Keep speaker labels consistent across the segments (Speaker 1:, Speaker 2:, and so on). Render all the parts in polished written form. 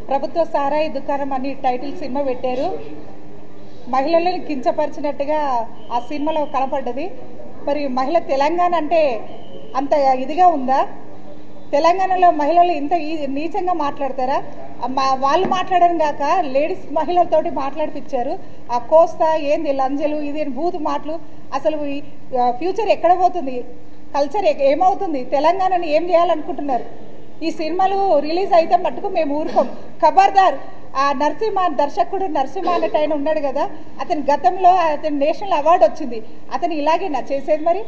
Speaker 1: ప్రభుత్వ సారాయి దుకాణం అని టైటిల్ సినిమా పెట్టారు. మహిళలను కించపరిచినట్టుగా ఆ సినిమాలో కనపడ్డది. మరి మహిళ తెలంగాణ అంటే అంత ఇదిగా ఉందా? తెలంగాణలో మహిళలు ఇంత నీచంగా మాట్లాడతారా? వాళ్ళు మాట్లాడడం కాక లేడీస్ మహిళలతోటి మాట్లాడిపించారు. ఆ కోస్తా ఏంది లంజలు ఇది బూతు మాటలు. అసలు ఫ్యూచర్ ఎక్కడ పోతుంది? కల్చర్ ఏమవుతుంది? తెలంగాణని ఏం చేయాలనుకుంటున్నారు? ఈ సినిమాలు రిలీజ్ అయితే మట్టుకు మేము ఊరుకోం. ఖబర్దార్. ఆ దర్శకుడు నరసింహ అన్నట్టు ఆయన ఉన్నాడు కదా, అతని గతంలో అతని నేషనల్ అవార్డు వచ్చింది. అతను ఇలాగేనా చేసేది? మరి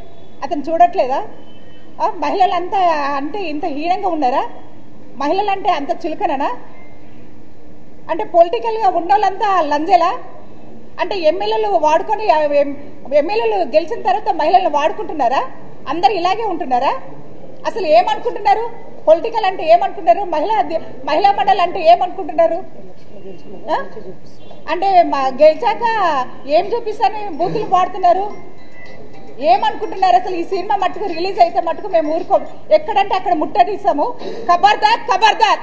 Speaker 1: అతను చూడట్లేదా? మహిళలంతా అంటే ఇంత హీనంగా ఉన్నారా? మహిళలంటే అంత చులకననా? అంటే పొలిటికల్గా ఉన్న వాళ్ళంతా లంజలా? అంటే ఎమ్మెల్యేలు వాడుకొని ఎమ్మెల్యేలు గెలిచిన తర్వాత మహిళలను వాడుకుంటున్నారా? అందరు ఇలాగే ఉంటున్నారా? అసలు ఏమనుకుంటున్నారు? పొలిటికల్ అంటే ఏమనుకుంటున్నారు? మహిళా మండలి అంటే ఏమనుకుంటున్నారు? అంటే గెలిచాక ఏం చూపిస్తారని బూతులు పాడుతున్నారు. ఏమనుకుంటున్నారు? అసలు ఈ సినిమా మట్టుకు రిలీజ్ అయితే మట్టుకు మేము ఊరుకోం. ఎక్కడంటే అక్కడ ముట్టడిస్తాము. ఖబర్దార్ ఖబర్దార్.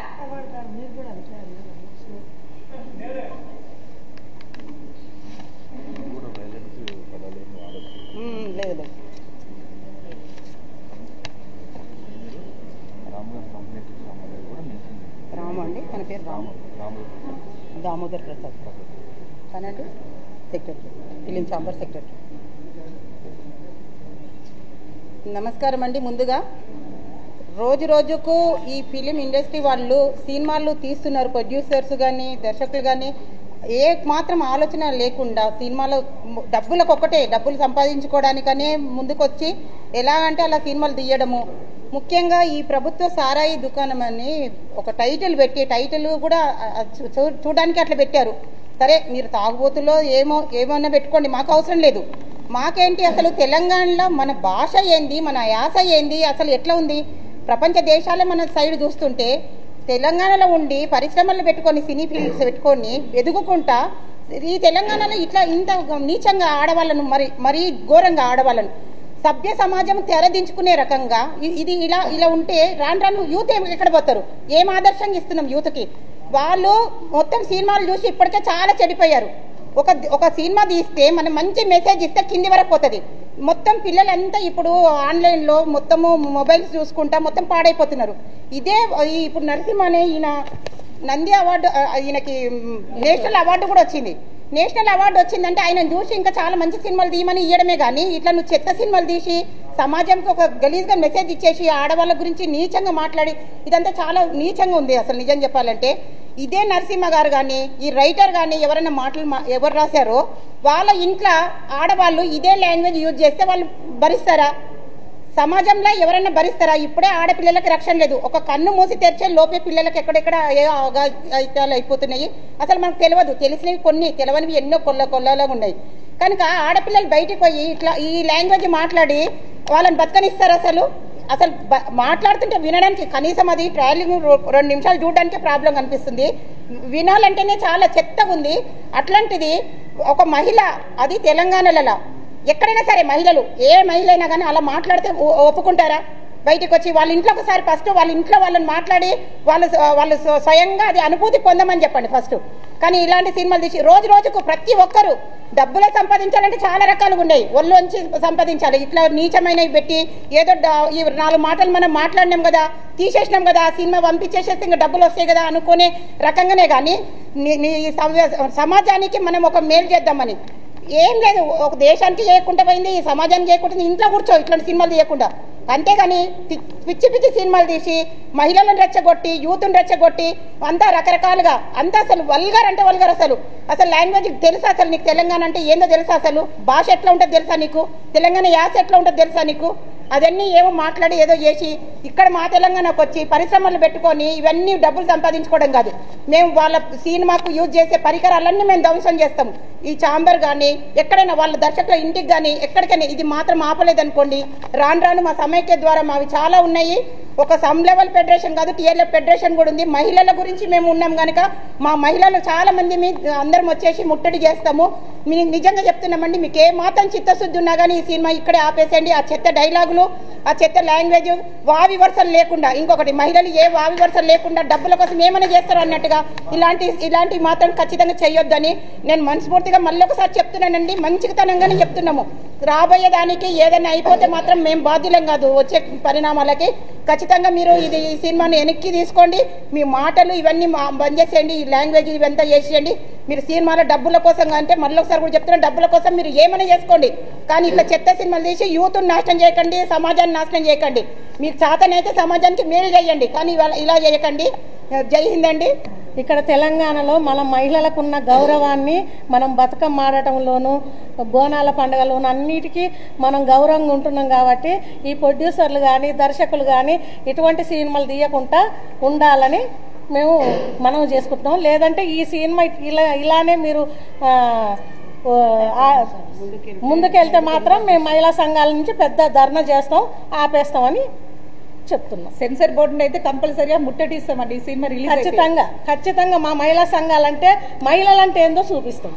Speaker 2: లేదు రాము అండి, తన పేరు రాము, దామోదర్ ప్రసాద్. తనంటే సెక్రటరీ, ఫిలిం ఛాంబర్ సెక్రటరీ. నమస్కారం అండి. ముందుగా రోజు రోజుకు ఈ ఫిలిం ఇండస్ట్రీ వాళ్ళు సినిమాలు తీస్తున్నారు. ప్రొడ్యూసర్స్ కానీ దర్శకులు కానీ ఏ మాత్రం ఆలోచన లేకుండా సినిమాలో డబ్బులు సంపాదించుకోవడానికనే ముందుకొచ్చి ఎలాగంటే అలా సినిమాలు తీయడము. ముఖ్యంగా ఈ ప్రభుత్వ సారాయి దుకాణం అని ఒక టైటిల్ కూడా చూడడానికి అట్లా పెట్టారు. సరే, మీరు తాగుబోతులో ఏమన్నా పెట్టుకోండి, మాకు అవసరం లేదు. మాకేంటి అసలు తెలంగాణలో మన భాష ఏంది, మన యాస ఏంది, అసలు ఎట్లా ఉంది? ప్రపంచ దేశాలే మన సైడ్ చూస్తుంటే తెలంగాణలో ఉండి పరిశ్రమలు పెట్టుకొని సినీ ఫిల్మ్స్ పెట్టుకొని ఎదుగుకుంటా ఈ తెలంగాణలో ఇంత నీచంగా ఆడవాళ్ళను మరీ ఘోరంగా ఆడవాళ్ళను సభ్య సమాజం తెరదించుకునే రకంగా ఇది ఇలా ఉంటే రాను యూత్ ఎక్కడ పోతారు? ఏం ఆదర్శంగా ఇస్తున్నాం యూత్కి? వాళ్ళు మొత్తం సినిమాలు చూసి ఇప్పటికే చాలా చెడిపోయారు. ఒక సినిమా తీస్తే మనం మంచి మెసేజ్ ఇస్తే కింది వరకు పోతుంది. మొత్తం పిల్లలంతా ఇప్పుడు ఆన్లైన్లో మొత్తము మొబైల్స్ చూసుకుంటా మొత్తం పాడైపోతున్నారు. ఇదే ఇప్పుడు నరసింహ అనే ఈయన నంది అవార్డు, ఈయనకి నేషనల్ అవార్డు కూడా వచ్చింది. నేషనల్ అవార్డు వచ్చిందంటే ఆయన చూసి ఇంకా చాలా మంచి సినిమాలు తీయమని ఇవ్వడమే కానీ ఇట్లా నువ్వు చెత్త సినిమాలు తీసి సమాజంకి ఒక గలీజ్గా మెసేజ్ ఇచ్చేసి ఆడవాళ్ళ గురించి నీచంగా మాట్లాడి ఇదంతా చాలా నీచంగా ఉంది. అసలు నిజం చెప్పాలంటే ఇదే నరసింహ గారు కానీ ఈ రైటర్ కానీ ఎవరైనా ఎవరు రాశారో వాళ్ళ ఇంట్లో ఆడవాళ్ళు ఇదే లాంగ్వేజ్ యూజ్ చేస్తే వాళ్ళు భరిస్తారా? సమాజంలో ఎవరైనా భరిస్తారా? ఇప్పుడే ఆడపిల్లలకి రక్షణ లేదు. ఒక కన్ను మూసి తెరిచే లోపే పిల్లలకి ఎక్కడెక్కడ ఏ అఘాయిత్యాలు అయిపోతున్నాయి. అసలు మనకు తెలియదు. తెలిసినవి కొన్ని, తెలియనివి ఎన్నో కొల్లలాగా ఉన్నాయి. కనుక ఆడపిల్లలు బయటికి పోయి ఇట్లా ఈ లాంగ్వేజ్ మాట్లాడి వాళ్ళని బతకనిస్తారు? అసలు మాట్లాడుతుంటే వినడానికి కనీసం అది ట్రావెలింగ్ 2 నిమిషాలు చూడడానికే ప్రాబ్లం కనిపిస్తుంది. వినాలంటేనే చాలా చెత్తగా ఉంది. అట్లాంటిది ఒక మహిళ, అది తెలంగాణలో ఎక్కడైనా సరే మహిళలు, ఏ మహిళ అయినా కానీ అలా మాట్లాడితే ఒప్పుకుంటారా? బయటకు వచ్చి వాళ్ళ ఇంట్లో ఒకసారి ఫస్ట్ వాళ్ళ ఇంట్లో వాళ్ళని మాట్లాడి వాళ్ళు స్వయంగా అది అనుభూతి పొందమని చెప్పండి ఫస్ట్. కానీ ఇలాంటి సినిమాలు తీసి రోజు రోజుకు ప్రతి ఒక్కరు డబ్బులే సంపాదించాలంటే చాలా రకాలుగా ఉన్నాయి. ఒళ్ళొంచి సంపాదించాలి. ఇట్లా నీచమైనవి పెట్టి ఏదో ఈ 4 మాటలు మనం మాట్లాడినాం కదా, తీసేసినాం కదా, ఆ సినిమా పంపించేసేస్తే ఇంకా డబ్బులు వస్తాయి కదా అనుకునే రకంగానే కానీ సమాజానికి మనం ఒక మేలు చేద్దామని ఏం లేదు. ఒక దేశానికి చేయకుండా పోయింది, ఈ సమాజానికి చేయకుండా ఇంట్లో కూర్చో ఇట్లాంటి సినిమాలు తీయకుండా. అంతేగాని పిచ్చి పిచ్చి సినిమాలు తీసి మహిళలను రెచ్చగొట్టి యూత్ను రెచ్చగొట్టి అంతా రకరకాలుగా అంతా అసలు వల్గర్ అంటే వల్గర్. అసలు లాంగ్వేజ్ తెలుసా? అసలు నీకు తెలంగాణ అంటే ఏందో తెలుసా? అసలు భాష ఎట్లా ఉంటుంది తెలుసా నీకు? తెలంగాణ యాస ఎట్లా ఉంటుంది తెలుసా నీకు? అవన్నీ ఏమో మాట్లాడి ఏదో చేసి ఇక్కడ మా తెలంగాణకు వచ్చి పరిశ్రమలు పెట్టుకొని ఇవన్నీ డబ్బులు సంపాదించుకోవడం కాదు. మేము వాళ్ళ సినిమాకు యూజ్ చేసే పరికరాలన్నీ మేము ధ్వంసం చేస్తాము. ఈ ఛాంబర్ కానీ ఎక్కడైనా వాళ్ళ దర్శకుల ఇంటికి కానీ ఎక్కడికైనా ఇది మాత్రం ఆపలేదనుకోండి, రాను మా సమైక్య ద్వారా మావి చాలా ఉన్నాయి. ఒక సమ్ లెవెల్ ఫెడరేషన్ కాదు, టీఎల్ఎఫ్ ఫెడరేషన్ కూడా ఉంది. మహిళల గురించి మేము ఉన్నాం కనుక మా మహిళలు చాలా మంది అందరం వచ్చేసి ముట్టడి చేస్తాము. మీకు నిజంగా చెప్తున్నామండి, మీకు ఏ మాత్రం చిత్తశుద్ధి ఉన్నా కానీ ఈ సినిమా ఇక్కడే ఆపేసేయండి. ఆ చెత్త డైలాగులు ఆ చెత్త లాంగ్వేజ్ వావి వరుసలు లేకుండా, ఇంకొకటి మహిళలు ఏ వావి వరుసలు లేకుండా డబ్బుల కోసం ఏమైనా చేస్తారు అన్నట్టుగా ఇలాంటి మాత్రం ఖచ్చితంగా చేయొద్దని నేను మనస్ఫూర్తిగా మళ్ళీ ఒకసారి చెప్తున్నానండి. మంచితనంగానే చెప్తున్నాము. రాబోయే దానికి ఏదైనా అయిపోతే మాత్రం మేము బాధ్యులం కాదు. వచ్చే పరిణామాలకి ఖచ్చితంగా మీరు ఈ సినిమాని వెనక్కి తీసుకోండి. మీ మాటలు ఇవన్నీ బంద్ చేసేయండి. ఈ లాంగ్వేజ్ ఇవంతా చేసేయండి. మీరు సినిమాలో డబ్బుల కోసం అంటే మళ్ళీ ఒకసారి కూడా చెప్తున్నా, డబ్బుల కోసం మీరు ఏమైనా చేసుకోండి, కానీ ఇట్లా చెత్త సినిమాలు తీసి యూత్ని నాశనం చేయకండి, సమాజాన్ని నాశనం చేయకండి. మీకు చేతనైతే సమాజానికి మేలు చేయండి, కానీ ఇలా చేయకండి. జై హింద్ అండి.
Speaker 3: ఇక్కడ తెలంగాణలో మన మహిళలకు ఉన్న గౌరవాన్ని మనం బతుకమ్మ ఆడటంలోనూ బోనాల పండుగలోనూ అన్నిటికీ మనం గౌరవంగా ఉంటున్నాం. కాబట్టి ఈ ప్రొడ్యూసర్లు కానీ దర్శకులు కానీ ఇటువంటి సినిమాలు తీయకుండా ఉండాలని మేము మనం చేసుకుంటున్నాం. లేదంటే ఈ సినిమా ఇలానే మీరు ముందుకెళ్తే మాత్రం మేము మహిళా సంఘాల నుంచి పెద్ద ధర్నా చేస్తాం, ఆపేస్తామని చెప్తున్నాం.
Speaker 1: సెన్సర్ బోర్డుని అయితే కంపల్సరీగా ముట్టడిస్తామండి ఈ సినిమా రిలీజ్.
Speaker 3: ఖచ్చితంగా మా మహిళా సంఘాలంటే మహిళలంటే ఏందో చూపిస్తాం.